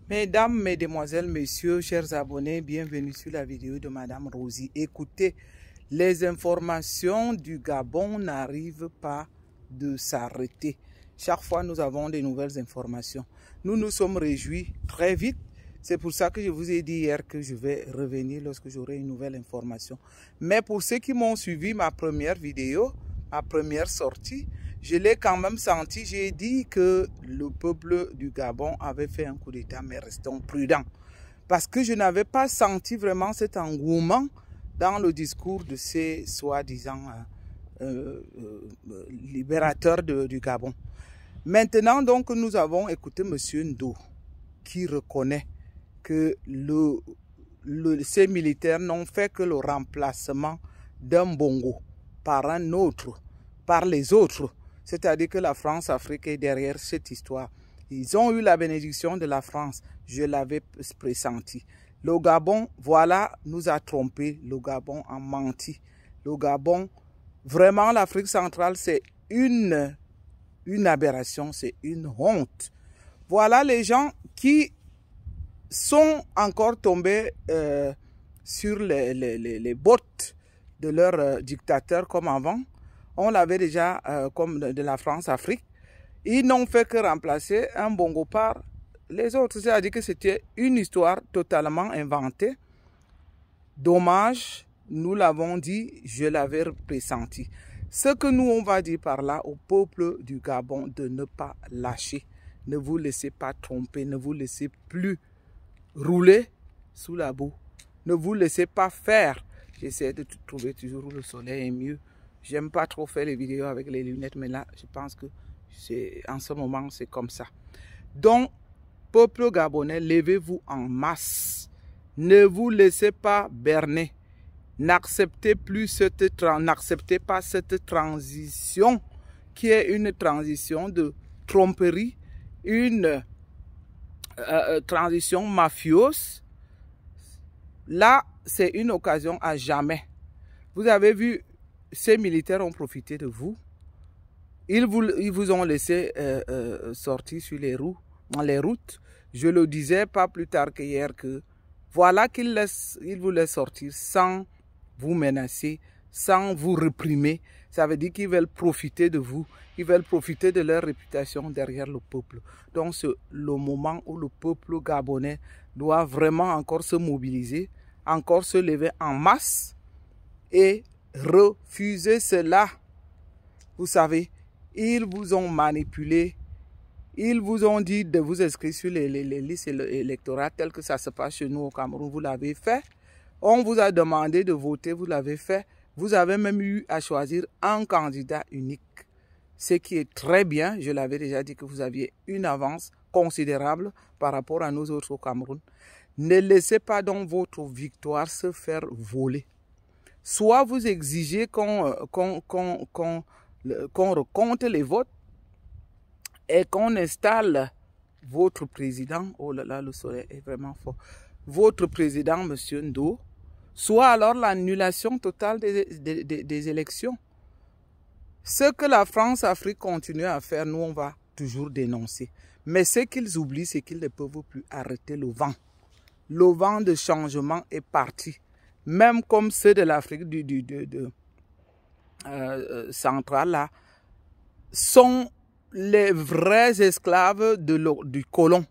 Mesdames, Mesdemoiselles, Messieurs, chers abonnés, bienvenue sur la vidéo de Madame Rosie. Écoutez, les informations du Gabon n'arrivent pas de s'arrêter. Chaque fois, nous avons des nouvelles informations. Nous nous sommes réjouis très vite. C'est pour ça que je vous ai dit hier que je vais revenir lorsque j'aurai une nouvelle information. Mais pour ceux qui m'ont suivi ma première vidéo, ma première sortie, je l'ai quand même senti. J'ai dit que le peuple du Gabon avait fait un coup d'État, mais restons prudents. Parce que je n'avais pas senti vraiment cet engouement dans le discours de ces soi-disant libérateurs du Gabon. Maintenant, donc, nous avons écouté M. Ndo, qui reconnaît que ces militaires n'ont fait que le remplacement d'un bongo par un autre, par les autres. C'est-à-dire que la France-Afrique est derrière cette histoire. Ils ont eu la bénédiction de la France. Je l'avais pressenti. Le Gabon, voilà, nous a trompés. Le Gabon a menti. Le Gabon, vraiment, l'Afrique centrale, c'est une aberration, c'est une honte. Voilà les gens qui sont encore tombés sur les bottes de leurs dictateurs comme avant. On l'avait déjà comme de la France-Afrique. Ils n'ont fait que remplacer un bongo par les autres. C'est-à-dire que c'était une histoire totalement inventée. Dommage, nous l'avons dit, je l'avais pressenti. Ce que nous, on va dire par là au peuple du Gabon, de ne pas lâcher. Ne vous laissez pas tromper, ne vous laissez plus rouler sous la boue. Ne vous laissez pas faire. J'essaie de trouver toujours où le soleil est mieux. J'aime pas trop faire les vidéos avec les lunettes, mais là, je pense que en ce moment, c'est comme ça. Donc, peuple gabonais, levez-vous en masse. Ne vous laissez pas berner. N'acceptez pas cette transition qui est une transition de tromperie, une transition mafieuse. Là, c'est une occasion à jamais. Vous avez vu, ces militaires ont profité de vous. Ils vous ont laissé sortir sur les routes. Je le disais pas plus tard qu'hier que voilà qu'ils vous laissent sortir sans vous menacer, sans vous réprimer. Ça veut dire qu'ils veulent profiter de vous. Ils veulent profiter de leur réputation derrière le peuple. Donc c'est le moment où le peuple gabonais doit vraiment encore se mobiliser, encore se lever en masse et refuser cela. Vous savez, ils vous ont manipulé. Ils vous ont dit de vous inscrire sur les listes électorales telles que ça se passe chez nous au Cameroun. Vous l'avez fait. On vous a demandé de voter. Vous l'avez fait. Vous avez même eu à choisir un candidat unique. Ce qui est très bien. Je l'avais déjà dit que vous aviez une avance considérable par rapport à nous autres au Cameroun. Ne laissez pas donc votre victoire se faire voler. Soit vous exigez qu'on recompte les votes et qu'on installe votre président, oh là là, le soleil est vraiment fort, votre président, M. Ndo, soit alors l'annulation totale des élections. Ce que la France-Afrique continue à faire, nous, on va toujours dénoncer. Mais ce qu'ils oublient, c'est qu'ils ne peuvent plus arrêter le vent. Le vent de changement est parti. Même comme ceux de l'Afrique centrale, là, sont les vrais esclaves du colon.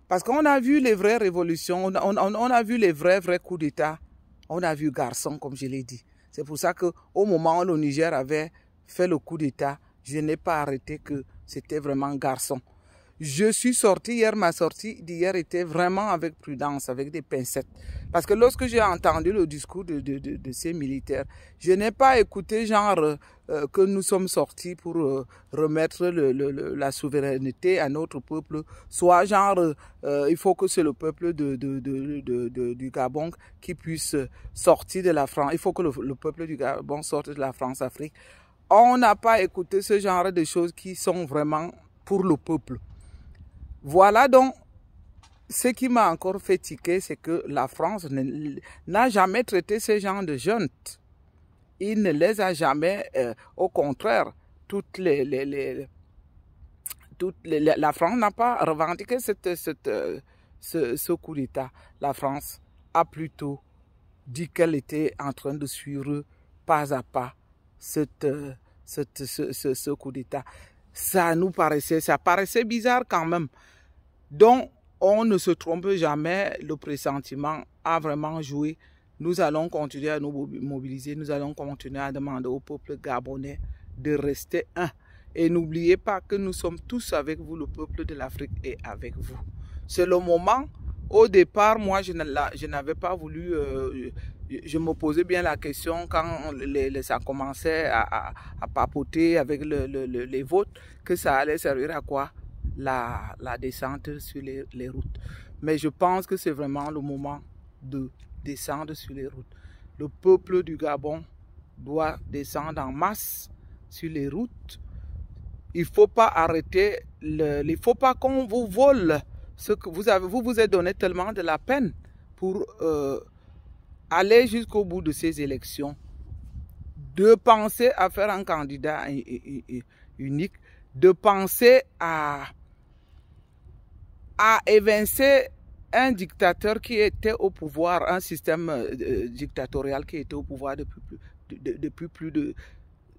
Parce qu'on a vu les vraies révolutions, on a vu les vrais coups d'État, on a vu garçon, comme je l'ai dit. C'est pour ça qu'au moment où le Niger avait fait le coup d'État, je n'ai pas arrêté que c'était vraiment garçon. Je suis sorti hier, ma sortie d'hier était vraiment avec prudence, avec des pincettes. Parce que lorsque j'ai entendu le discours de ces militaires, je n'ai pas écouté genre que nous sommes sortis pour remettre la souveraineté à notre peuple, soit genre il faut que c'est le peuple du Gabon qui puisse sortir de la France, il faut que le peuple du Gabon sorte de la France-Afrique. On n'a pas écouté ce genre de choses qui sont vraiment pour le peuple. Voilà donc, ce qui m'a encore fait tiquer, c'est que la France n'a jamais traité ces gens de jeunes. Il ne les a jamais, au contraire, la France n'a pas revendiqué ce coup d'État, la France a plutôt dit qu'elle était en train de suivre pas à pas ce coup d'État. Ça paraissait bizarre quand même. Donc, on ne se trompe jamais, le pressentiment a vraiment joué. Nous allons continuer à nous mobiliser, nous allons continuer à demander au peuple gabonais de rester un. Et n'oubliez pas que nous sommes tous avec vous, le peuple de l'Afrique est avec vous. C'est le moment, au départ, moi je n'avais pas voulu, je me posais bien la question quand ça commençait à papoter avec les votes, que ça allait servir à quoi la descente sur les routes. Mais je pense que c'est vraiment le moment de descendre sur les routes. Le peuple du Gabon doit descendre en masse sur les routes. Il ne faut pas arrêter, il ne faut pas qu'on vous vole ce que vous vous êtes donné tellement de la peine pour aller jusqu'au bout de ces élections. De penser à faire un candidat unique, de penser à évincer un dictateur qui était au pouvoir, un système dictatorial qui était au pouvoir depuis plus de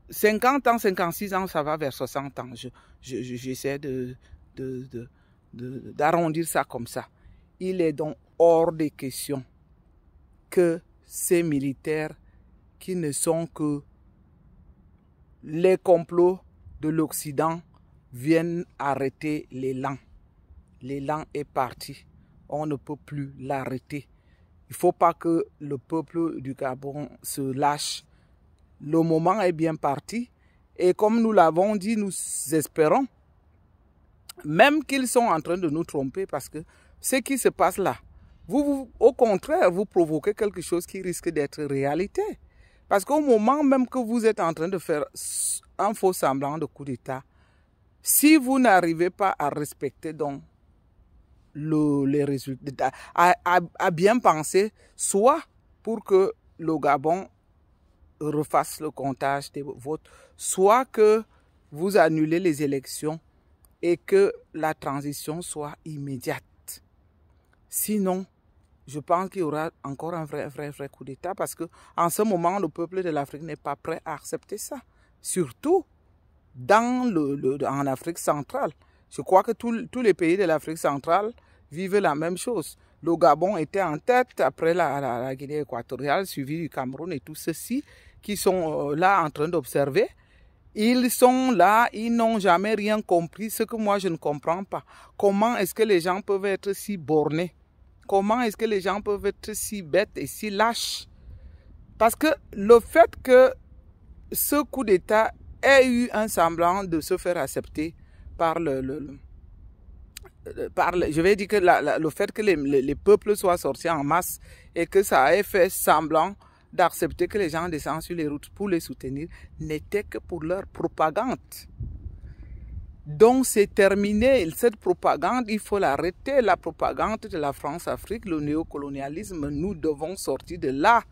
50 ans, 56 ans, ça va vers 60 ans. J'essaie d'arrondir ça comme ça. Il est donc hors des questions que ces militaires qui ne sont que les complots de l'Occident viennent arrêter l'élan. L'élan est parti. On ne peut plus l'arrêter. Il ne faut pas que le peuple du Gabon se lâche. Le moment est bien parti. Et comme nous l'avons dit, nous espérons, même qu'ils sont en train de nous tromper, parce que ce qui se passe là, au contraire, vous provoquez quelque chose qui risque d'être réalité. Parce qu'au moment même que vous êtes en train de faire un faux semblant de coup d'État, si vous n'arrivez pas à respecter donc les résultats, à bien penser, soit pour que le Gabon refasse le comptage des votes, soit que vous annulez les élections et que la transition soit immédiate. Sinon, je pense qu'il y aura encore un vrai coup d'État parce que en ce moment, le peuple de l'Afrique n'est pas prêt à accepter ça. Surtout en Afrique centrale. Je crois que tous les pays de l'Afrique centrale vivent la même chose. Le Gabon était en tête après la Guinée équatoriale, suivi du Cameroun et tous ceux-ci qui sont là en train d'observer. Ils sont là, ils n'ont jamais rien compris, ce que moi je ne comprends pas. Comment est-ce que les gens peuvent être si bornés? Comment est-ce que les gens peuvent être si bêtes et si lâches? Parce que le fait que ce coup d'État ait eu un semblant de se faire accepter par je vais dire que le fait que les peuples soient sortis en masse et que ça ait fait semblant d'accepter que les gens descendent sur les routes pour les soutenir n'était que pour leur propagande. Donc c'est terminé, cette propagande, il faut l'arrêter, la propagande de la France-Afrique, le néocolonialisme, nous devons sortir de là.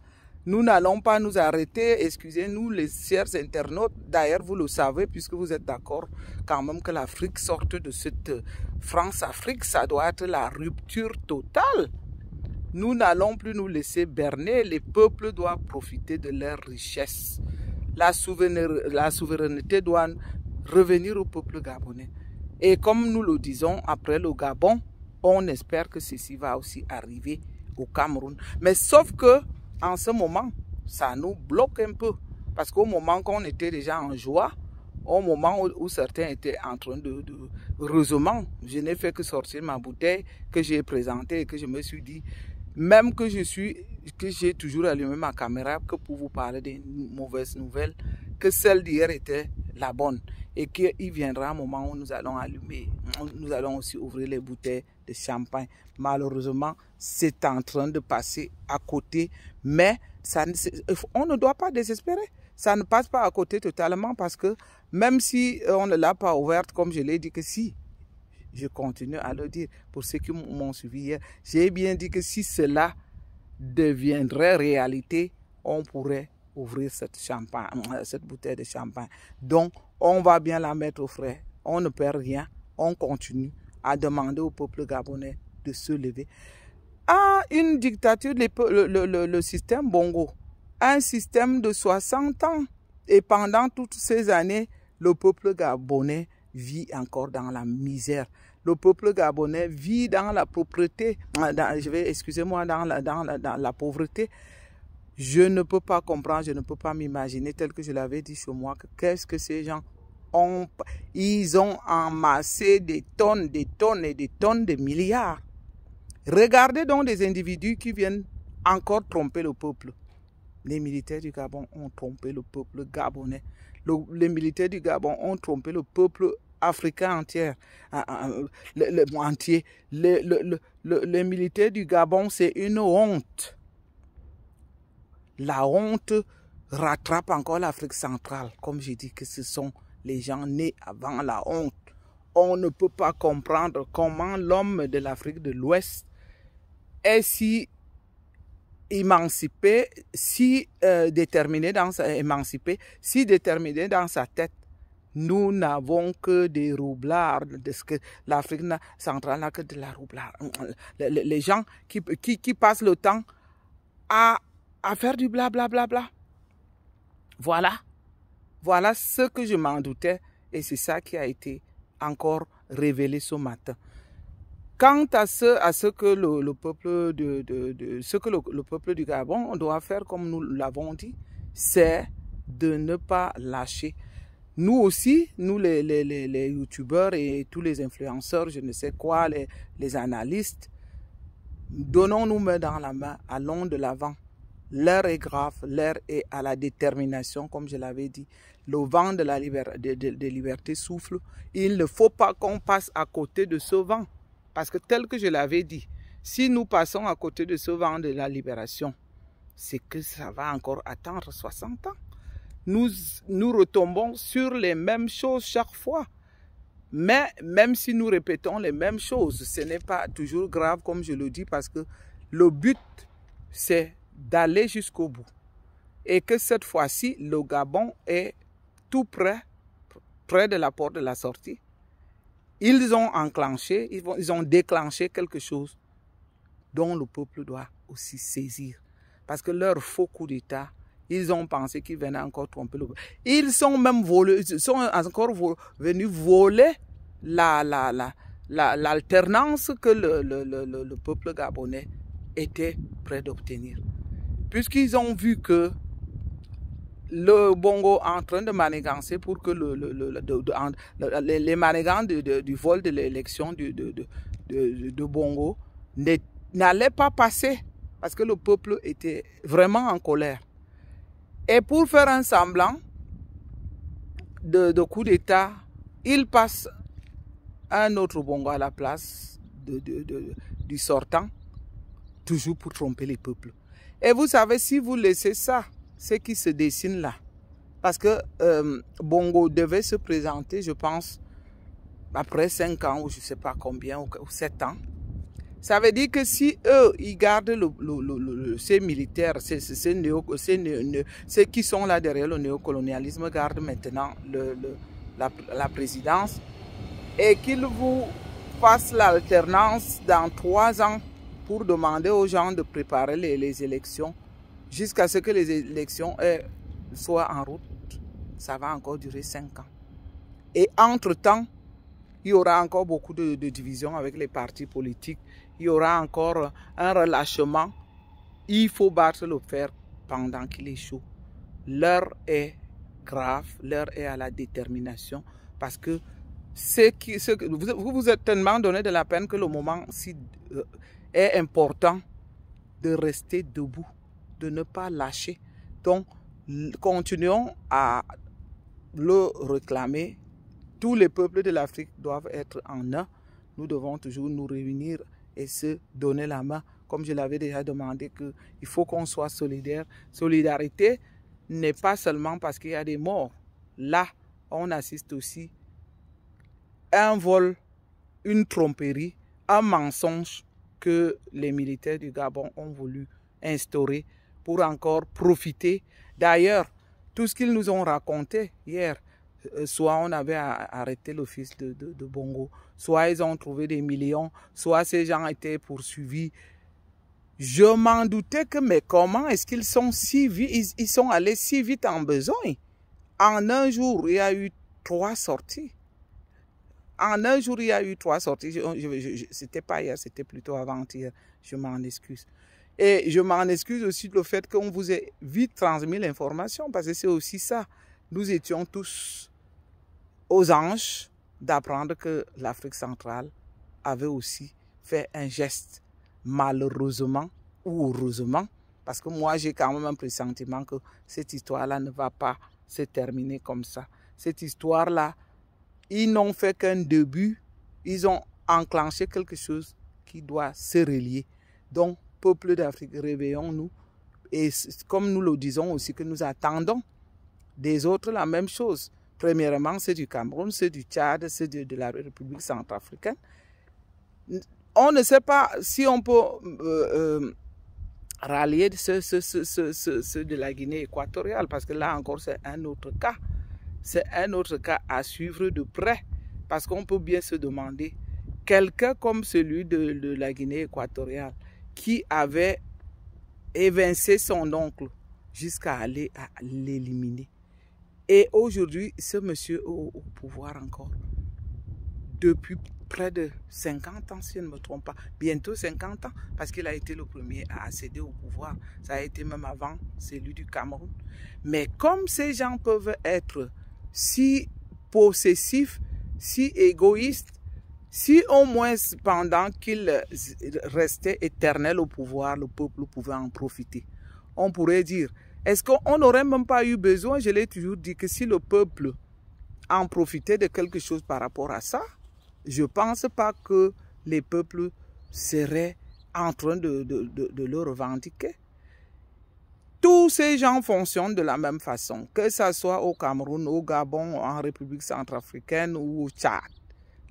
Nous n'allons pas nous arrêter, excusez-nous les chers internautes, d'ailleurs vous le savez puisque vous êtes d'accord quand même que l'Afrique sorte de cette France-Afrique, ça doit être la rupture totale. Nous n'allons plus nous laisser berner, les peuples doivent profiter de leurs richesses. La souveraineté doit revenir au peuple gabonais. Et comme nous le disons, après le Gabon, on espère que ceci va aussi arriver au Cameroun. Mais sauf que en ce moment, ça nous bloque un peu. Parce qu'au moment qu'on était déjà en joie, au moment où certains étaient en train heureusement, je n'ai fait que sortir ma bouteille que j'ai présentée et que je me suis dit, même que j'ai toujours allumé ma caméra que pour vous parler des mauvaises nouvelles, que celle d'hier était la bonne. Et qu'il viendra un moment où nous allons allumer, nous allons aussi ouvrir les bouteilles de champagne. Malheureusement, c'est en train de passer à côté, mais on ne doit pas désespérer. Ça ne passe pas à côté totalement parce que même si on ne l'a pas ouverte, comme je l'ai dit que si, je continue à le dire pour ceux qui m'ont suivi hier, j'ai bien dit que si cela deviendrait réalité, on pourrait ouvrir cette bouteille de champagne. Donc, on va bien la mettre au frais. On ne perd rien. On continue à demander au peuple gabonais de se lever. Ah, une dictature, le système Bongo, un système de 60 ans. Et pendant toutes ces années, le peuple gabonais vit encore dans la misère. Le peuple gabonais vit dans la pauvreté, dans la pauvreté. Je ne peux pas comprendre, je ne peux pas m'imaginer, tel que je l'avais dit chez moi, qu'est-ce que ces gens ont. Ils ont amassé des tonnes et des tonnes de milliards. Regardez donc des individus qui viennent encore tromper le peuple. Les militaires du Gabon ont trompé le peuple gabonais. Les militaires du Gabon ont trompé le peuple africain entier. Les militaires du Gabon, c'est une honte. La honte rattrape encore l'Afrique centrale. Comme j'ai dit que ce sont les gens nés avant la honte. On ne peut pas comprendre comment l'homme de l'Afrique de l'Ouest est si émancipé, si déterminé dans sa tête. Nous n'avons que des roublards. L'Afrique centrale n'a que de la roublard. Les gens qui passent le temps à faire du blablabla. Voilà ce que je m'en doutais et c'est ça qui a été encore révélé ce matin. Quant à ce que le peuple du Gabon doit faire, comme nous l'avons dit, c'est de ne pas lâcher. Nous aussi, nous les youtubeurs et tous les influenceurs, je ne sais quoi, les analystes, donnons-nous main dans la main, allons de l'avant. L'heure est grave, l'heure est à la détermination, comme je l'avais dit. Le vent de la liberté souffle. Il ne faut pas qu'on passe à côté de ce vent. Parce que tel que je l'avais dit, si nous passons à côté de ce vent de la libération, c'est que ça va encore attendre 60 ans. Nous retombons sur les mêmes choses chaque fois. Mais même si nous répétons les mêmes choses, ce n'est pas toujours grave comme je le dis parce que le but, c'est d'aller jusqu'au bout. Et que cette fois-ci, le Gabon est tout près de la porte de la sortie. Ils ont enclenché, ils ont déclenché quelque chose dont le peuple doit aussi saisir. Parce que leur faux coup d'État, ils ont pensé qu'ils venaient encore tromper le peuple. Ils sont même encore venus voler l'alternance que le peuple gabonais était prêt d'obtenir. Puisqu'ils ont vu que le Bongo est en train de manigancer pour que les manigants du vol de l'élection de Bongo n'allaient pas passer parce que le peuple était vraiment en colère. Et pour faire un semblant de coup d'État, il passe un autre Bongo à la place du sortant, toujours pour tromper les peuples. Et vous savez, si vous laissez ça, ce qui se dessine là, parce que Bongo devait se présenter, je pense, après 5 ans ou je ne sais pas combien, ou 7 ans. Ça veut dire que si eux, ils gardent ces militaires, ceux qui sont là derrière le néocolonialisme, gardent maintenant la présidence et qu'ils vous fassent l'alternance dans 3 ans pour demander aux gens de préparer les élections jusqu'à ce que les élections soient en route, ça va encore durer 5 ans. Et entre-temps, il y aura encore beaucoup de divisions avec les partis politiques. Il y aura encore un relâchement. Il faut battre le fer pendant qu'il est chaud. L'heure est grave, l'heure est à la détermination parce que vous vous êtes tellement donné de la peine que le moment est important de rester debout, de ne pas lâcher. Donc, continuons à le réclamer. Tous les peuples de l'Afrique doivent être en un. Nous devons toujours nous réunir et se donner la main. Comme je l'avais déjà demandé, il faut qu'on soit solidaire. Solidarité n'est pas seulement parce qu'il y a des morts. Là, on assiste aussi à un vol, une tromperie, un mensonge que les militaires du Gabon ont voulu instaurer pour encore profiter. D'ailleurs, tout ce qu'ils nous ont raconté hier, soit on avait arrêté le fils de Bongo, soit ils ont trouvé des millions, soit ces gens étaient poursuivis. Je m'en doutais que, mais comment est-ce qu'ils sont si vite, ils sont allés si vite en besoin? En un jour, il y a eu 3 sorties. En un jour, il y a eu 3 sorties. C'était pas hier, c'était plutôt avant-hier. Je m'en excuse. Et je m'en excuse aussi le fait qu'on vous ait vite transmis l'information, parce que c'est aussi ça. Nous étions tous aux anges d'apprendre que l'Afrique centrale avait aussi fait un geste, malheureusement ou heureusement, parce que moi j'ai quand même un pressentiment que cette histoire-là ne va pas se terminer comme ça. Cette histoire-là, ils n'ont fait qu'un début, ils ont enclenché quelque chose qui doit se relier. Donc, peuple d'Afrique, réveillons-nous. Et comme nous le disons aussi, que nous attendons des autres la même chose. Premièrement, c'est du Cameroun, c'est du Tchad, c'est de la République centrafricaine. On ne sait pas si on peut rallier ceux de la Guinée équatoriale, parce que là encore, c'est un autre cas. C'est un autre cas à suivre de près, parce qu'on peut bien se demander, quelqu'un comme celui de la Guinée équatoriale, qui avait évincé son oncle jusqu'à aller à l'éliminer. Et aujourd'hui, ce monsieur est au pouvoir encore. Depuis près de 50 ans, si je ne me trompe pas. Bientôt 50 ans, parce qu'il a été le premier à accéder au pouvoir. Ça a été même avant celui du Cameroun. Mais comme ces gens peuvent être si possessifs, si égoïstes, si au moins pendant qu'ils restaient éternels au pouvoir, le peuple pouvait en profiter. On pourrait dire, est-ce qu'on n'aurait même pas eu besoin, je l'ai toujours dit, que si le peuple en profitait de quelque chose par rapport à ça, je ne pense pas que les peuples seraient en train de le revendiquer. Tous ces gens fonctionnent de la même façon, que ce soit au Cameroun, au Gabon, en République centrafricaine ou au Tchad.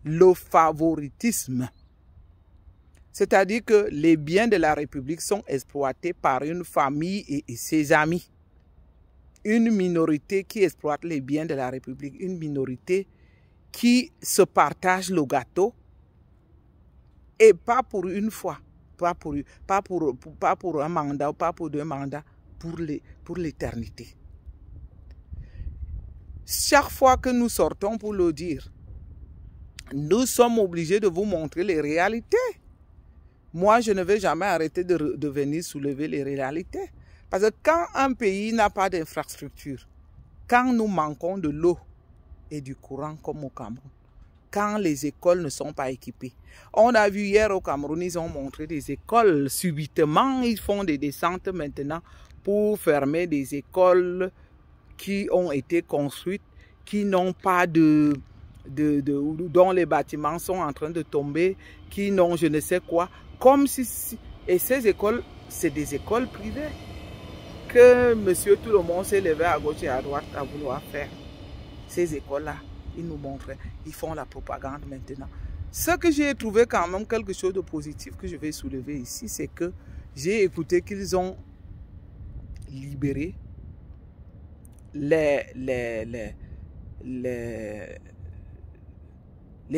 Le favoritisme. C'est-à-dire que les biens de la République sont exploités par une famille et ses amis. Une minorité qui exploite les biens de la République, une minorité qui se partage le gâteau, et pas pour une fois, pas pour un mandat, pas pour 2 mandats, pour l'éternité. Chaque fois que nous sortons pour le dire, nous sommes obligés de vous montrer les réalités. Moi, je ne vais jamais arrêter de venir soulever les réalités. Parce que quand un pays n'a pas d'infrastructure, quand nous manquons de l'eau et du courant comme au Cameroun, quand les écoles ne sont pas équipées. On a vu hier au Cameroun, ils ont montré des écoles. Subitement, ils font des descentes maintenant pour fermer des écoles qui ont été construites, qui n'ont pas dont les bâtiments sont en train de tomber, qui n'ont je ne sais quoi. Comme si, et ces écoles, c'est des écoles privées que monsieur tout le monde s'est levé à gauche et à droite à vouloir faire. Ces écoles-là, ils nous montraient, ils font la propagande maintenant. Ce que j'ai trouvé quand même quelque chose de positif que je vais soulever ici, c'est que j'ai écouté qu'ils ont libéré les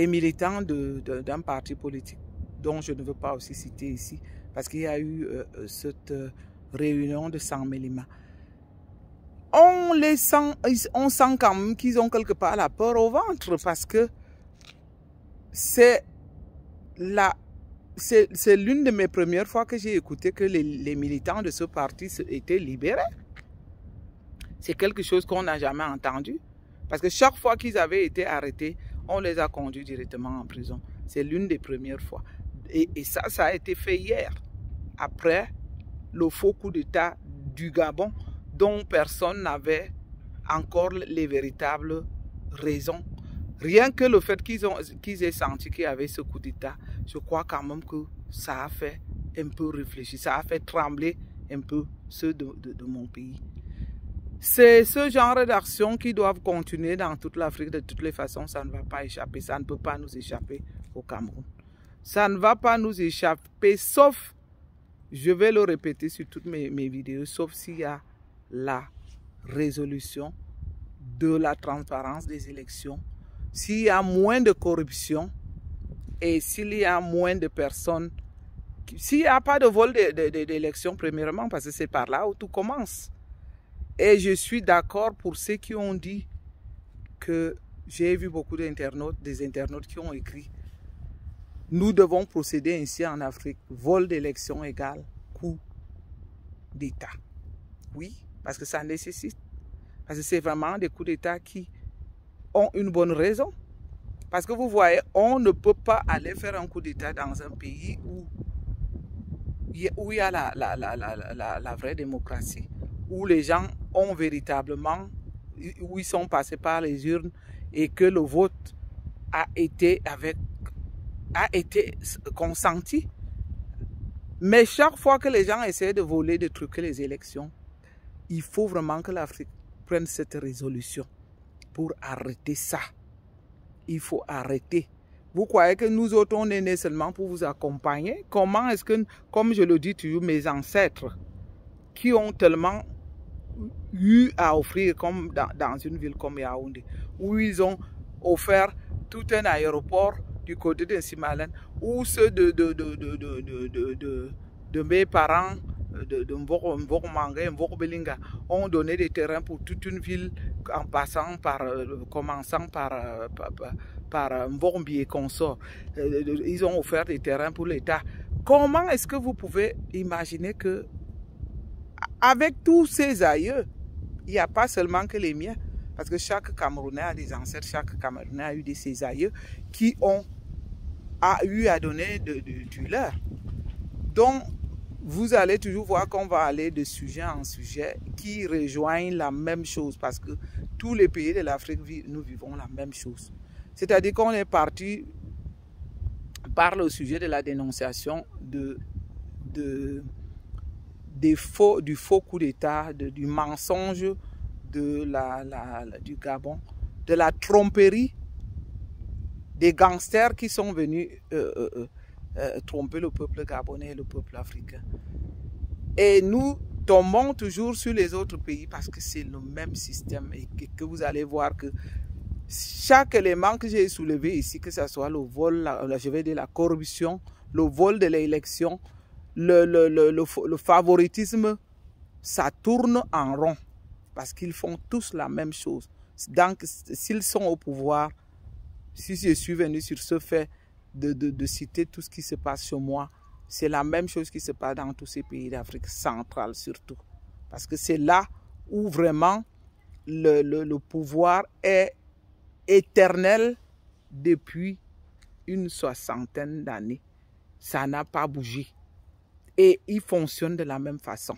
militants d'un parti politique dont je ne veux pas aussi citer ici, parce qu'il y a eu cette réunion de Saint-Mélima. On sent quand même qu'ils ont quelque part la peur au ventre, parce que c'est l'une de mes premières fois que j'ai écouté que les militants de ce parti étaient libérés. C'est quelque chose qu'on n'a jamais entendu. Parce que chaque fois qu'ils avaient été arrêtés, on les a conduits directement en prison. C'est l'une des premières fois. Et ça a été fait hier, après le faux coup d'État du Gabon, dont personne n'avait encore les véritables raisons. Rien que le fait qu'ils aient senti qu'il y avait ce coup d'État, je crois quand même que ça a fait un peu réfléchir, ça a fait trembler un peu ceux de mon pays. C'est ce genre d'actions qui doivent continuer dans toute l'Afrique. De toutes les façons, ça ne va pas échapper, ça ne peut pas nous échapper au Cameroun. Ça ne va pas nous échapper, sauf, je vais le répéter sur toutes mes vidéos, sauf s'il y a la résolution de la transparence des élections, s'il y a moins de corruption et s'il y a moins de personnes, s'il n'y a pas de vol d'élections premièrement, parce que c'est par là où tout commence. Et je suis d'accord pour ceux qui ont dit que j'ai vu beaucoup d'internautes, des internautes qui ont écrit « Nous devons procéder ainsi en Afrique, vol d'élections égale coup d'État ». Oui, parce que ça nécessite. Parce que c'est vraiment des coups d'État qui ont une bonne raison. Parce que vous voyez, on ne peut pas aller faire un coup d'État dans un pays où il y a la vraie démocratie, où les gens ont véritablement, où ils sont passés par les urnes et que le vote a été consenti. Mais chaque fois que les gens essaient de voler, de truquer les élections, il faut vraiment que l'Afrique prenne cette résolution pour arrêter ça. Il faut arrêter. Vous croyez que nous autres, on est nés seulement pour vous accompagner? Comment est-ce que, comme je le dis toujours, mes ancêtres, qui ont tellement eu à offrir, comme dans une ville comme Yaoundé, où ils ont offert tout un aéroport du côté de Simalène, où ceux de mes parents, de Mbokmanga, Mbokbelinga, ont donné des terrains pour toute une ville, en passant par, commençant par Mbokmbi et consorts. Ils ont offert des terrains pour l'État. Comment est-ce que vous pouvez imaginer que, avec tous ces aïeux, il n'y a pas seulement que les miens, parce que chaque Camerounais a des ancêtres, chaque Camerounais a eu de ses aïeux qui ont eu à donner du leur. Donc, vous allez toujours voir qu'on va aller de sujet en sujet qui rejoignent la même chose, parce que tous les pays de l'Afrique, nous vivons la même chose. C'est-à-dire qu'on est parti par le sujet de la dénonciation du faux coup d'État, du mensonge du Gabon, de la tromperie des gangsters qui sont venus tromper le peuple gabonais et le peuple africain. Et nous tombons toujours sur les autres pays parce que c'est le même système et que vous allez voir que chaque élément que j'ai soulevé ici, que ce soit le vol, je vais dire la corruption, le vol de l'élection, le favoritisme, ça tourne en rond parce qu'ils font tous la même chose. Donc, s'ils sont au pouvoir, si je suis venu sur ce fait de citer tout ce qui se passe chez moi, c'est la même chose qui se passe dans tous ces pays d'Afrique centrale surtout. Parce que c'est là où vraiment le pouvoir est éternel depuis une soixantaine d'années. Ça n'a pas bougé. Et ils fonctionnent de la même façon.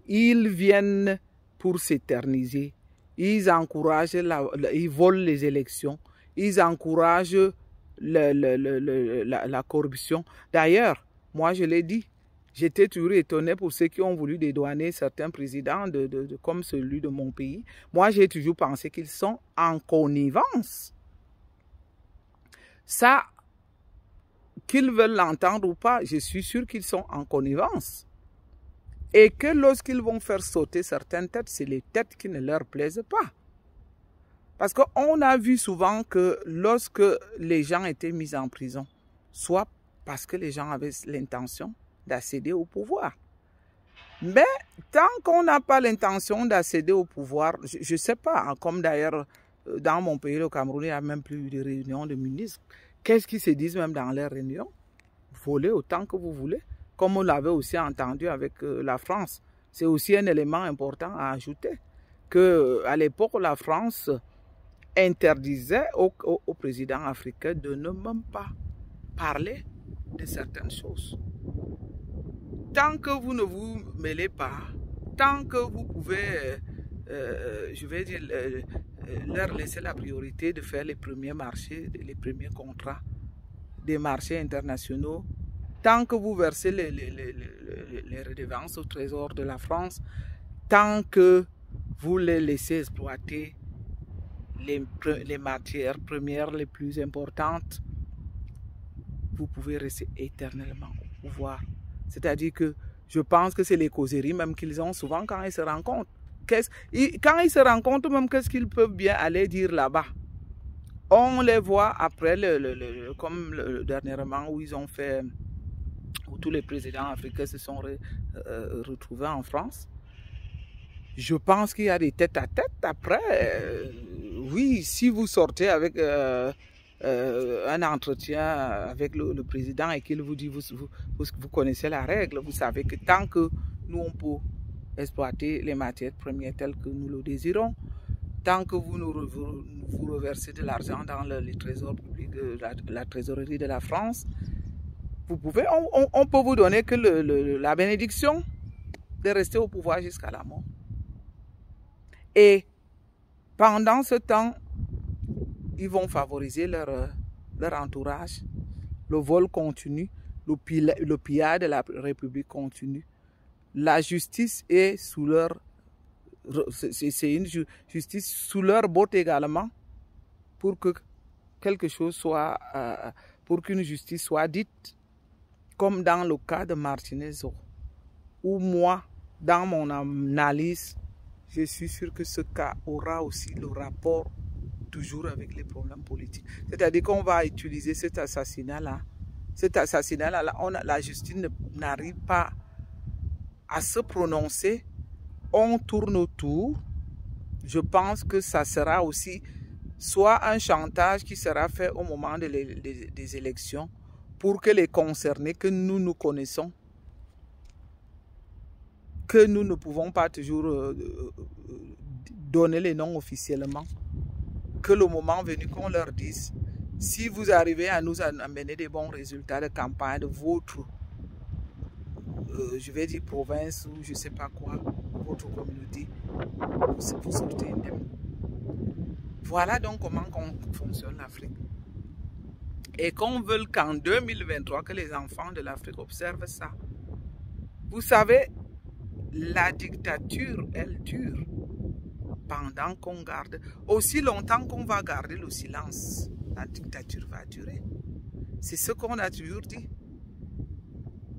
Ils viennent pour s'éterniser. Ils encouragent, ils volent les élections. Ils encouragent la corruption. D'ailleurs, moi je l'ai dit, j'étais toujours étonné pour ceux qui ont voulu dédouaner certains présidents comme celui de mon pays. Moi, j'ai toujours pensé qu'ils sont en connivence. Ça, qu'ils veulent l'entendre ou pas, je suis sûr qu'ils sont en connivence. Et que lorsqu'ils vont faire sauter certaines têtes, c'est les têtes qui ne leur plaisent pas. Parce qu'on a vu souvent que lorsque les gens étaient mis en prison, soit parce que les gens avaient l'intention d'accéder au pouvoir. Mais tant qu'on n'a pas l'intention d'accéder au pouvoir, je ne sais pas, comme d'ailleurs dans mon pays, le Cameroun, il n'y a même plus eu de réunion de ministres. Qu'est-ce qu'ils se disent même dans les réunions? Volez autant que vous voulez, comme on l'avait aussi entendu avec la France. C'est aussi un élément important à ajouter, qu'à l'époque, la France interdisait au président africain de ne même pas parler de certaines choses. Tant que vous ne vous mêlez pas, tant que vous pouvez, je vais dire, leur laisser la priorité de faire les premiers marchés, les premiers contrats des marchés internationaux, tant que vous versez les redevances au trésor de la France, tant que vous les laissez exploiter les matières premières les plus importantes, vous pouvez rester éternellement au pouvoir. C'est-à-dire que je pense que c'est les causeries même qu'ils ont souvent quand ils se rencontrent. quand ils se rencontrent même, qu'est-ce qu'ils peuvent bien aller dire là-bas? On les voit après, comme dernièrement où ils ont fait, où tous les présidents africains se sont retrouvés en France. Je pense qu'il y a des tête-à-tête après. Oui, si vous sortez avec un entretien avec le président et qu'il vous dit, vous connaissez la règle, vous savez que tant que nous on peut exploiter les matières premières telles que nous le désirons, tant que vous reversez de l'argent dans les trésors publics, la trésorerie de la France, vous pouvez, on peut vous donner que la bénédiction de rester au pouvoir jusqu'à la mort. Et pendant ce temps, ils vont favoriser leur entourage. Le vol continue, le pillage de la République continue. La justice est sous leur... C'est une justice sous leur botte également pour que quelque chose soit... pour qu'une justice soit dite, comme dans le cas de Martinez, où moi, dans mon analyse, je suis sûr que ce cas aura aussi le rapport toujours avec les problèmes politiques. C'est-à-dire qu'on va utiliser cet assassinat-là. Cet assassinat-là, la justice n'arrive pas à se prononcer. On tourne autour. Je pense que ça sera aussi soit un chantage qui sera fait au moment des élections pour que les concernés que nous connaissons, que nous ne pouvons pas toujours donner les noms officiellement, que le moment venu qu'on leur dise, si vous arrivez à nous amener des bons résultats de campagne de votre, je vais dire province ou je ne sais pas quoi, votre communauté, vous sortez indemne. Voilà donc comment fonctionne l'Afrique. Et qu'on veut qu'en 2023, que les enfants de l'Afrique observent ça. Vous savez, la dictature, elle dure pendant qu'on garde. Aussi longtemps qu'on va garder le silence, la dictature va durer. C'est ce qu'on a toujours dit.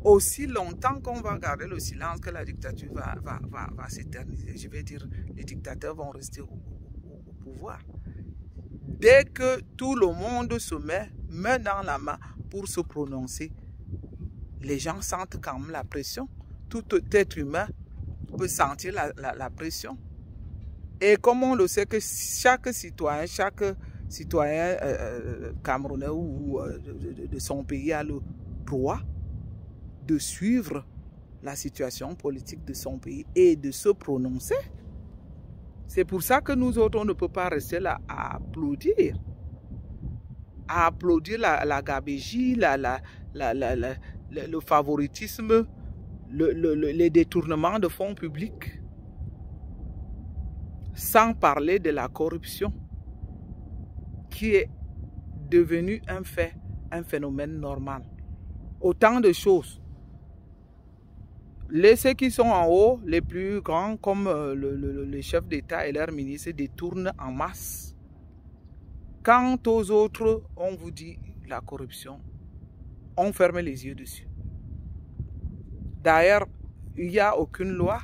Aussi longtemps qu'on va garder le silence, que la dictature va s'éterniser. Je vais dire, les dictateurs vont rester au pouvoir. Dès que tout le monde se met main dans la main pour se prononcer, les gens sentent quand même la pression. Tout être humain peut sentir la pression. Et comme on le sait que chaque citoyen camerounais ou de son pays a le droit de suivre la situation politique de son pays et de se prononcer. C'est pour ça que nous autres, on ne peut pas rester là à applaudir. À applaudir la gabégie, le favoritisme, les détournements de fonds publics. Sans parler de la corruption qui est devenue un fait, un phénomène normal. Autant de choses. Ceux qui sont en haut, les plus grands, comme les chefs d'État et leurs ministres, détournent en masse. Quant aux autres, on vous dit la corruption. On ferme les yeux dessus. D'ailleurs, il n'y a aucune loi.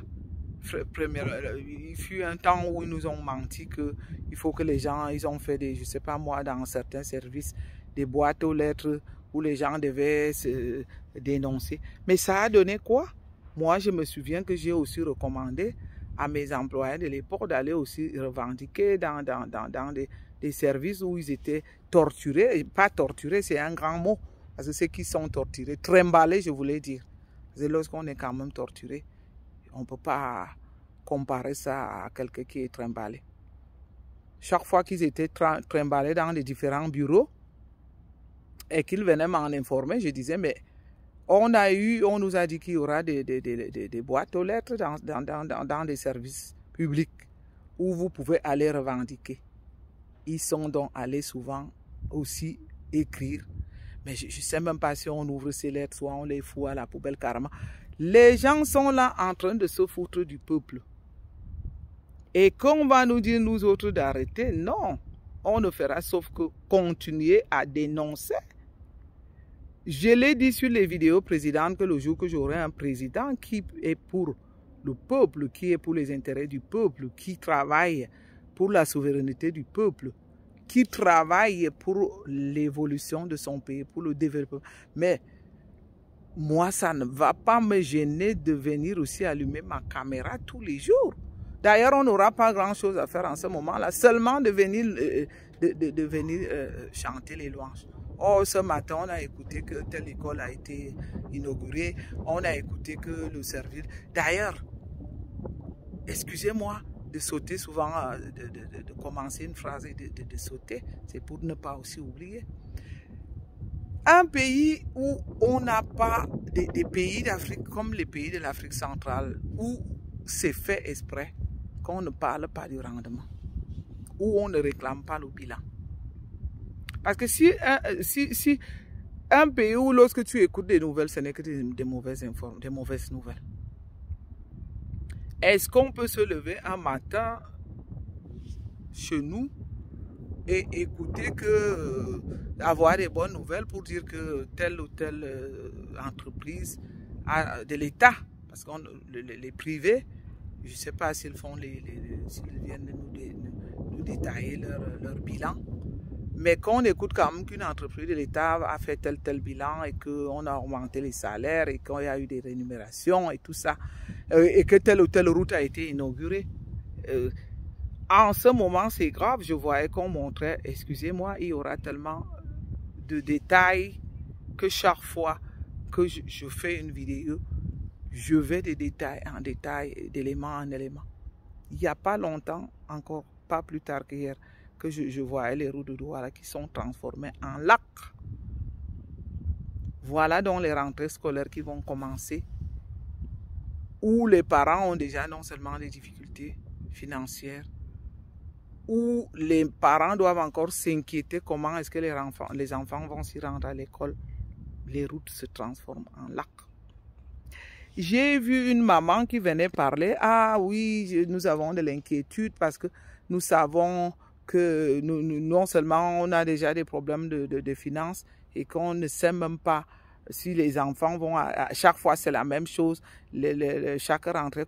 Il fut un temps où ils nous ont menti qu'il faut que les gens, ils ont fait des, je ne sais pas moi, dans certains services, des boîtes aux lettres où les gens devaient se dénoncer. Mais ça a donné quoi? Moi, je me souviens que j'ai aussi recommandé à mes employés de l'époque d'aller aussi revendiquer dans des services où ils étaient torturés. Et pas torturés, c'est un grand mot. Parce que ceux qui sont torturés, trimballés, je voulais dire. Parce que lorsqu'on est quand même torturé, on ne peut pas comparer ça à quelqu'un qui est trimballé. Chaque fois qu'ils étaient trimballés dans les différents bureaux et qu'ils venaient m'en informer, je disais, mais on nous a dit qu'il y aura des boîtes aux lettres dans des services publics où vous pouvez aller revendiquer. Ils sont donc allés souvent aussi écrire. Mais je ne sais même pas si on ouvre ces lettres, soit on les fout à la poubelle carrément. Les gens sont là en train de se foutre du peuple. Et qu'on va nous dire, nous autres, d'arrêter, non. On ne fera sauf que continuer à dénoncer. Je l'ai dit sur les vidéos précédentes que le jour que j'aurai un président qui est pour le peuple, qui est pour les intérêts du peuple, qui travaille pour la souveraineté du peuple, qui travaille pour l'évolution de son pays, pour le développement. Mais moi, ça ne va pas me gêner de venir aussi allumer ma caméra tous les jours. D'ailleurs, on n'aura pas grand-chose à faire en ce moment-là, seulement de venir, chanter les louanges. Oh, ce matin, on a écouté que telle école a été inaugurée, on a écouté que le service... D'ailleurs, excusez-moi de sauter souvent, de commencer une phrase et de sauter, c'est pour ne pas aussi oublier. Un pays où on n'a pas des pays d'Afrique comme les pays de l'Afrique centrale, où c'est fait exprès qu'on ne parle pas du rendement, où on ne réclame pas le bilan. Parce que si un pays où lorsque tu écoutes des nouvelles, ce n'est que des mauvaises nouvelles. Est-ce qu'on peut se lever un matin chez nous et écouter avoir des bonnes nouvelles pour dire que telle ou telle entreprise de l'État, parce que les privés, je ne sais pas s'ils viennent nous détailler leur bilan, mais qu'on écoute quand même qu'une entreprise de l'État a fait tel bilan et qu'on a augmenté les salaires et qu'il y a eu des rémunérations et tout ça, et que telle ou telle route a été inaugurée. En ce moment, c'est grave. Je voyais qu'on montrait, excusez-moi, il y aura tellement de détails que chaque fois que je fais une vidéo, je vais de détail en détail, d'élément en élément. Il n'y a pas longtemps, encore pas plus tard qu'hier, que je voyais les routes de Douala qui sont transformées en lacs. Voilà donc les rentrées scolaires qui vont commencer, où les parents ont déjà non seulement des difficultés financières, où les parents doivent encore s'inquiéter comment est-ce que les enfants vont s'y rendre à l'école. Les routes se transforment en lacs. J'ai vu une maman qui venait parler. Ah oui, nous avons de l'inquiétude parce que nous savons que non seulement on a déjà des problèmes de finances et qu'on ne sait même pas si les enfants vont... À chaque fois, c'est la même chose. Chaque rentrée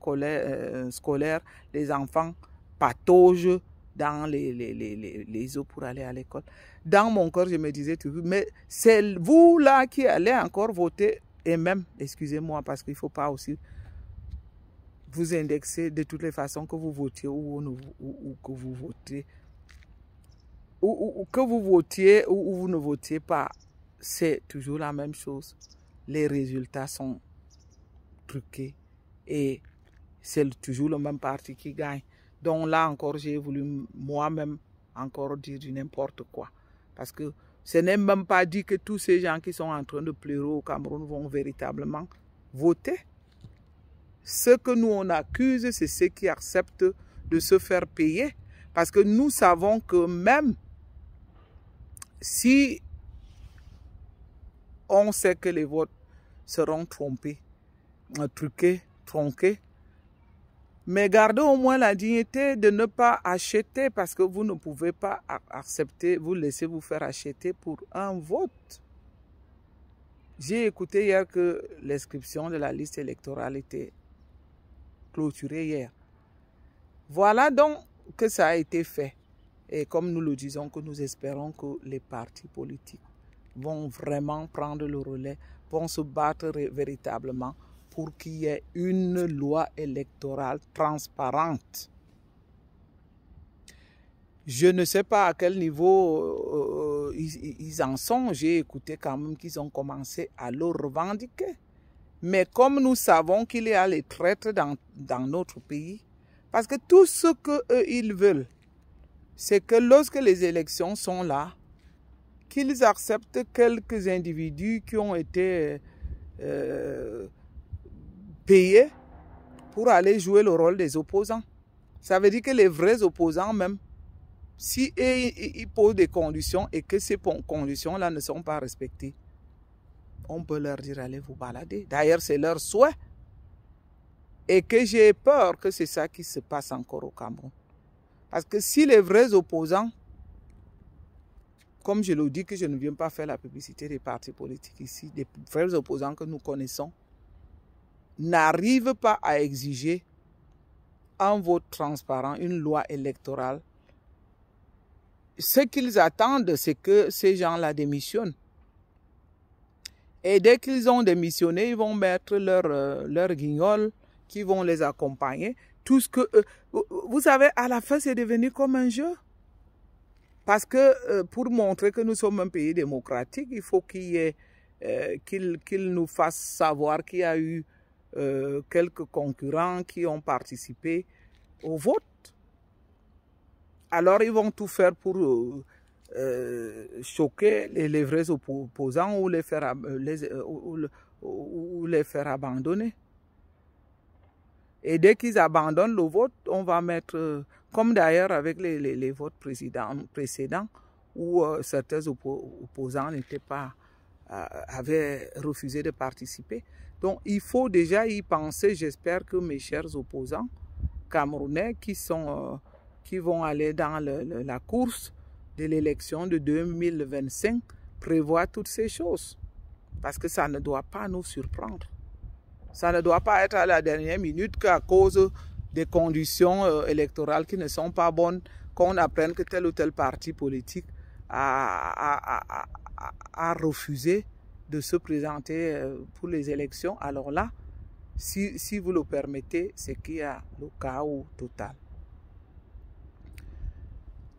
scolaire, les enfants pataugent dans les eaux pour aller à l'école. Dans mon cœur, je me disais toujours, mais c'est vous là qui allez encore voter, et même, excusez-moi, parce qu'il ne faut pas aussi vous indexer de toutes les façons que vous votiez ou que vous votez, ou que vous votiez ou vous ne votiez pas, c'est toujours la même chose. Les résultats sont truqués et c'est toujours le même parti qui gagne. Donc là encore, j'ai voulu moi-même encore dire du n'importe quoi. Parce que ce n'est même pas dit que tous ces gens qui sont en train de pleurer au Cameroun vont véritablement voter. Ce que nous on accuse, c'est ceux qui acceptent de se faire payer. Parce que nous savons que même si on sait que les votes seront trompés, truqués, tronqués, mais gardez au moins la dignité de ne pas acheter parce que vous ne pouvez pas accepter, vous laisser vous faire acheter pour un vote. J'ai écouté hier que l'inscription de la liste électorale était clôturée hier. Voilà donc que ça a été fait. Et comme nous le disons, que nous espérons que les partis politiques vont vraiment prendre le relais, vont se battre véritablement pour qu'il y ait une loi électorale transparente. Je ne sais pas à quel niveau ils en sont. J'ai écouté quand même qu'ils ont commencé à le revendiquer. Mais comme nous savons qu'il y a les traîtres dans notre pays, parce que tout ce qu'ils veulent, c'est que lorsque les élections sont là, qu'ils acceptent quelques individus qui ont été payés pour aller jouer le rôle des opposants. Ça veut dire que les vrais opposants même, si ils posent des conditions et que ces conditions-là ne sont pas respectées, on peut leur dire allez vous balader. D'ailleurs, c'est leur souhait. Et que j'ai peur que c'est ça qui se passe encore au Cameroun. Parce que si les vrais opposants, comme je le dis que je ne viens pas faire la publicité des partis politiques ici, des vrais opposants que nous connaissons, n'arrivent pas à exiger un vote transparent, une loi électorale, ce qu'ils attendent, c'est que ces gens-là démissionnent. Et dès qu'ils ont démissionné, ils vont mettre leur guignol qui vont les accompagner. Tout ce que vous savez, à la fin, c'est devenu comme un jeu. Parce que pour montrer que nous sommes un pays démocratique, il faut qu'il nous fasse savoir qu'il y a eu quelques concurrents qui ont participé au vote. Alors, ils vont tout faire pour choquer les vrais opposants ou les faire abandonner. Et dès qu'ils abandonnent le vote, on va mettre, comme d'ailleurs avec les votes précédents, où certains opposants avaient refusé de participer. Donc, il faut déjà y penser. J'espère que mes chers opposants camerounais qui vont aller dans la course de l'élection de 2025 prévoient toutes ces choses. Parce que ça ne doit pas nous surprendre. Ça ne doit pas être à la dernière minute qu'à cause des conditions électorales qui ne sont pas bonnes, qu'on apprenne que tel ou tel parti politique a refusé de se présenter pour les élections. Alors là, si vous le permettez, c'est qu'il y a le chaos total.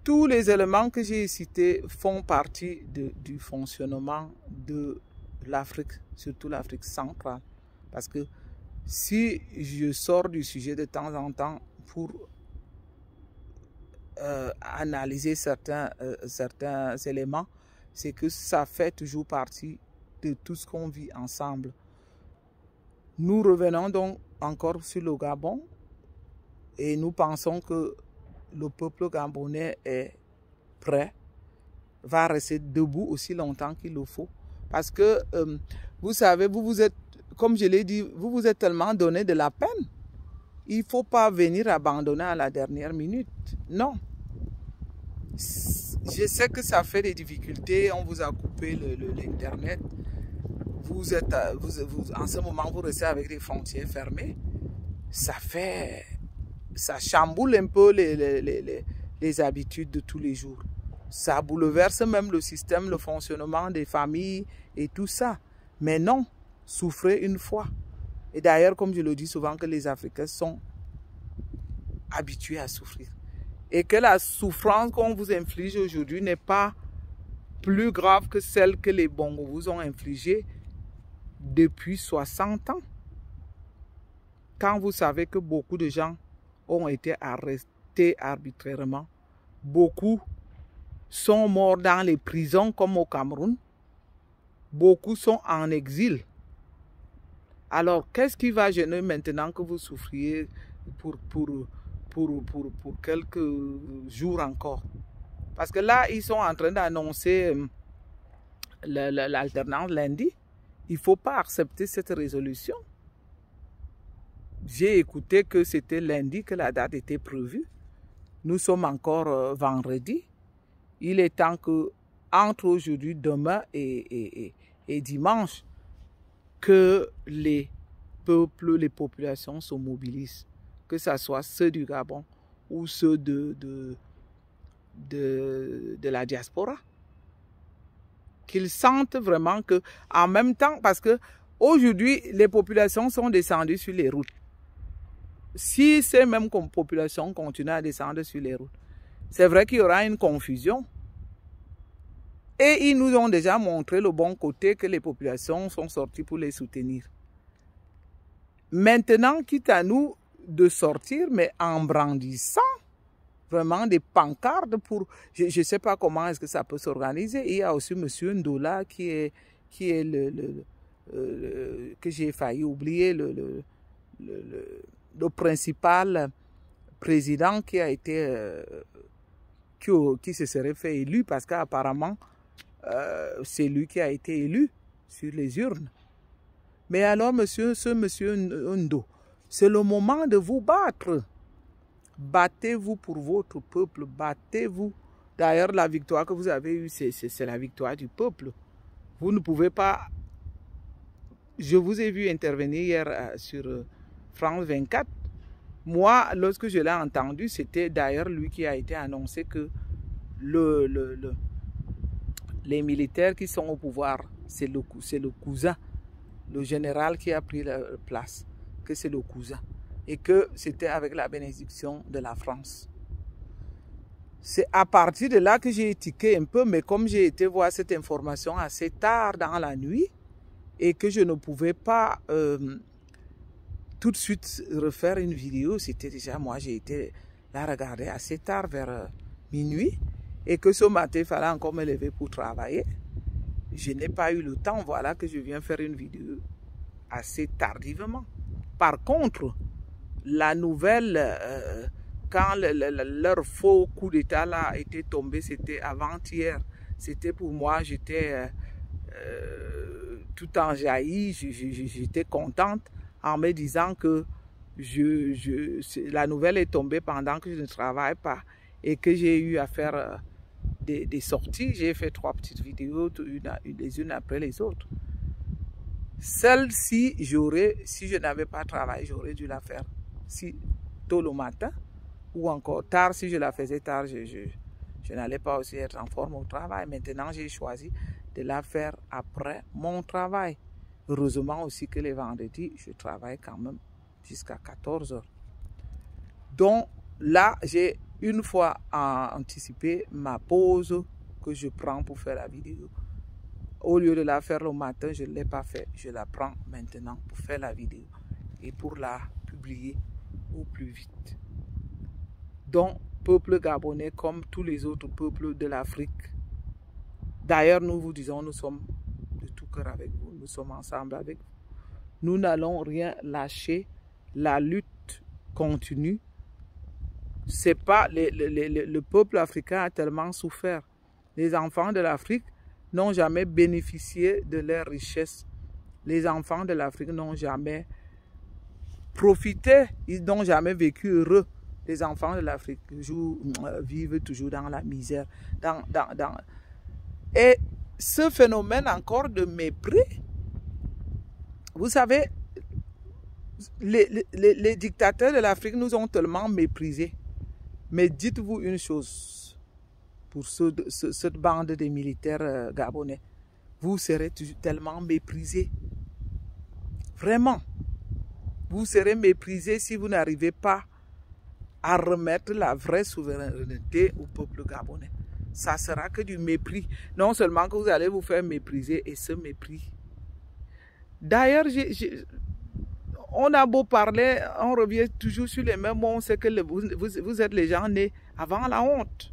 Tous les éléments que j'ai cités font partie du fonctionnement de l'Afrique, surtout l'Afrique centrale. Parce que si je sors du sujet de temps en temps pour analyser certains éléments, c'est que ça fait toujours partie de tout ce qu'on vit ensemble. Nous revenons donc encore sur le Gabon et nous pensons que le peuple gabonais est prêt, va rester debout aussi longtemps qu'il le faut. Parce que, vous savez, vous êtes, comme je l'ai dit, vous êtes tellement donné de la peine. Il ne faut pas venir abandonner à la dernière minute. Non. Je sais que ça fait des difficultés. On vous a coupé l'Internet. En ce moment, vous restez avec les frontières fermées. Ça chamboule un peu les habitudes de tous les jours. Ça bouleverse même le système, le fonctionnement des familles et tout ça. Mais non, souffrez une fois. Et d'ailleurs, comme je le dis souvent, que les Africains sont habitués à souffrir. Et que la souffrance qu'on vous inflige aujourd'hui n'est pas plus grave que celle que les Bongos vous ont infligée depuis 60 ans. Quand vous savez que beaucoup de gens ont été arrêtés arbitrairement, beaucoup sont morts dans les prisons comme au Cameroun, beaucoup sont en exil. Alors, qu'est-ce qui va gêner maintenant que vous souffriez pour quelques jours encore? Parce que là, ils sont en train d'annoncer l'alternance lundi. Il ne faut pas accepter cette résolution. J'ai écouté que c'était lundi que la date était prévue. Nous sommes encore vendredi. Il est temps que, entre aujourd'hui, demain et dimanche, que les peuples, les populations se mobilisent. Que ce soit ceux du Gabon ou ceux de la diaspora. Qu'ils sentent vraiment que, en même temps, parce que aujourd'hui, les populations sont descendues sur les routes. Si ces mêmes populations continuent à descendre sur les routes, c'est vrai qu'il y aura une confusion. Et ils nous ont déjà montré le bon côté que les populations sont sorties pour les soutenir. Maintenant, quitte à nous de sortir, mais en brandissant vraiment des pancartes pour... Je ne sais pas comment est-ce que ça peut s'organiser. Il y a aussi M. Ndola qui est que j'ai failli oublier, le principal président qui a été... qui se serait fait élu parce qu'apparemment, c'est lui qui a été élu sur les urnes. Mais alors, ce monsieur Ndo, c'est le moment de vous battre. Battez-vous pour votre peuple, battez-vous. D'ailleurs, la victoire que vous avez eue, c'est la victoire du peuple. Vous ne pouvez pas je vous ai vu intervenir hier sur France 24. Moi, lorsque je l'ai entendu, c'était d'ailleurs lui qui a été annoncé que les militaires qui sont au pouvoir, c'est le cousin, le général qui a pris la place, que c'est le cousin. Et que c'était avec la bénédiction de la France. C'est à partir de là que j'ai tiqué un peu, mais comme j'ai été voir cette information assez tard dans la nuit, et que je ne pouvais pas tout de suite refaire une vidéo, c'était déjà, moi j'ai été la regarder assez tard, vers minuit, et que ce matin, il fallait encore me lever pour travailler. Je n'ai pas eu le temps, voilà que je viens faire une vidéo assez tardivement. Par contre, la nouvelle, quand leur faux coup d'État là a été tombé, c'était avant-hier. C'était pour moi, j'étais tout enjailli, j'étais contente en me disant que la nouvelle est tombée pendant que je ne travaille pas et que j'ai eu à faire des sorties. J'ai fait 3 petites vidéos, les unes après les autres. Celle-ci, si je n'avais pas travaillé, j'aurais dû la faire tôt le matin ou encore tard. Si je la faisais tard, je n'allais pas aussi être en forme au travail. Maintenant, j'ai choisi de la faire après mon travail. Heureusement aussi que les vendredis, je travaille quand même jusqu'à 14 h. Donc là, j'ai une fois anticipé ma pause que je prends pour faire la vidéo. Au lieu de la faire le matin, je ne l'ai pas fait. Je la prends maintenant pour faire la vidéo et pour la publier au plus vite. Donc, peuple gabonais comme tous les autres peuples de l'Afrique. D'ailleurs, nous vous disons, nous sommes de tout cœur avec vous. Nous sommes ensemble avec vous. Nous n'allons rien lâcher. La lutte continue. C'est pas le peuple africain a tellement souffert. Les enfants de l'Afrique n'ont jamais bénéficié de leurs richesses. Les enfants de l'Afrique n'ont jamais profité, ils n'ont jamais vécu heureux. Les enfants de l'Afrique vivent toujours dans la misère. Et ce phénomène encore de mépris, vous savez, les dictateurs de l'Afrique nous ont tellement méprisés. Mais dites-vous une chose, pour cette bande de militaires gabonais, vous serez tellement méprisés. Vraiment. Vous serez méprisés si vous n'arrivez pas à remettre la vraie souveraineté au peuple gabonais. Ça sera que du mépris. Non seulement que vous allez vous faire mépriser et ce mépris. D'ailleurs, on a beau parler, on revient toujours sur les mêmes mots. On sait que vous êtes les gens nés avant la honte.